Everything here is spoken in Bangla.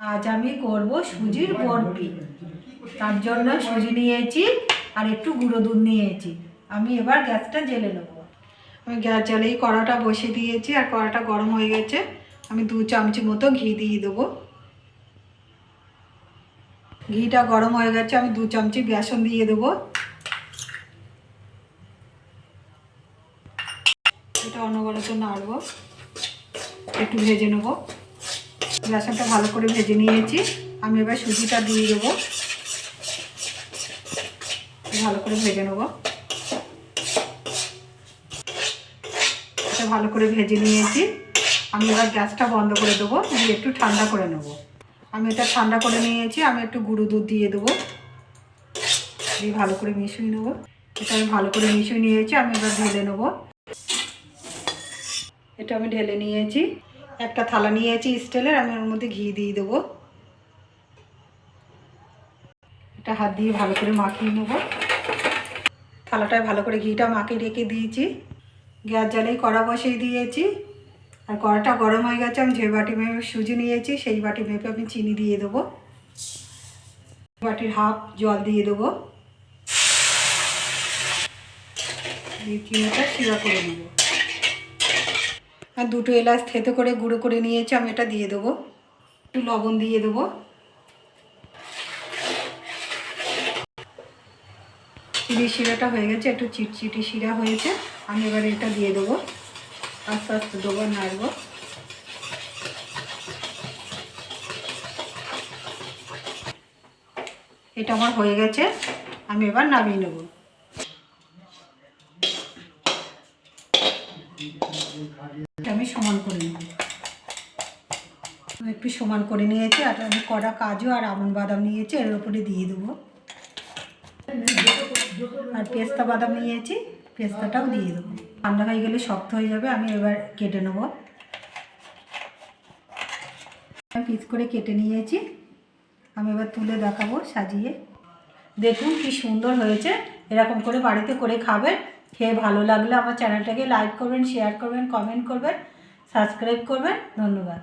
আজ আমি করব সুজির বরফি। তার জন্য সুজি নিয়েছি আর একটু গুঁড়ো দুধ নিয়েছি। আমি এবার গ্যাসটা জ্বেলে নেব। আমি গ্যাস জ্বালেই কড়াটা বসিয়ে দিয়েছি আর কড়াটা গরম হয়ে গেছে। আমি 2 চামচ মতো ঘি দিয়ে দেবো। ঘিটা গরম হয়ে গেছে, আমি 2 চামচ বেসন দিয়ে দেবো। এটা অনবরত নাড়ব, একটু ভেজে নেব। বেসনটা ভালো করে ভেজে নিয়েছি। আমি এবার সুজিটা দিয়ে দেবো, ভালো করে ভেজে নেব। এটা ভালো করে ভেজে নিয়েছি। আমি এবার গ্যাসটা বন্ধ করে দেবো, দিয়ে একটু ঠান্ডা করে নেব। আমি এটা ঠান্ডা করে নিয়েছি। আমি একটু গুঁড়ো দুধ দিয়ে দেবো, দিয়ে ভালো করে মিশিয়ে নেব। এটা আমি ভালো করে মিশিয়ে নিয়েছি। আমি এবার ঢেলে নেব। এটা আমি ঢেলে নিয়েছি। একটা থালা নিয়েছি স্টিলের, আমি ওর মধ্যে ঘি দিয়ে দেবো। এটা হাত দিয়ে ভালো করে মাখিয়ে নেব। থালাটায় ভালো করে ঘিটা মাখিয়ে রেখে দিয়েছি। গ্যাস জ্বালেই কড়া বসিয়ে দিয়েছি আর কড়াটা গরম হয়ে গেছে। আমি যে বাটি মেপে সুজি নিয়েছি সেই বাটি মেপে আমি চিনি দিয়ে দেবো। বাটির হাফ জল দিয়ে দেবো, দিয়ে চিনিটা শিরা করে নেব। আর 2 এলাচ থেতো করে গুঁড়ো করে নিয়েছি, আমি এটা দিয়ে দেবো। একটু লবণ দিয়ে দেবো। চিনি শিরাটা হয়ে গেছে, একটু চিটচিটি শিরা হয়েছে। আমি এবার এটা দিয়ে দেবো, আস্তে আস্তে দেবো, নাড়ব। এটা আমার হয়ে গেছে, আমি এবার নামিয়ে নেব। এটা আমি সমান করে নেব। একটু সমান করে নিয়েছি আর আমি কড়া কাজু আর আমন্ড বাদাম নিয়েছি, এর উপরে দিয়ে দেবো। আর পেস্তা বাদাম নিয়েছি, পেস্তাটাও দিয়ে দেবো। ঠান্ডা হয়ে গেলে শক্ত হয়ে যাবে। আমি এবার কেটে নেব। পিস করে কেটে নিয়েছি। আমি এবার তুলে দেখাবো সাজিয়ে। দেখুন কি সুন্দর হয়েছে। এরকম করে বাড়িতে করে খাবেন। খেয়ে ভালো লাগলে আমার চ্যানেলটাকে লাইক করবেন, শেয়ার করবেন, কমেন্ট করবেন, সাবস্ক্রাইব করবেন। ধন্যবাদ।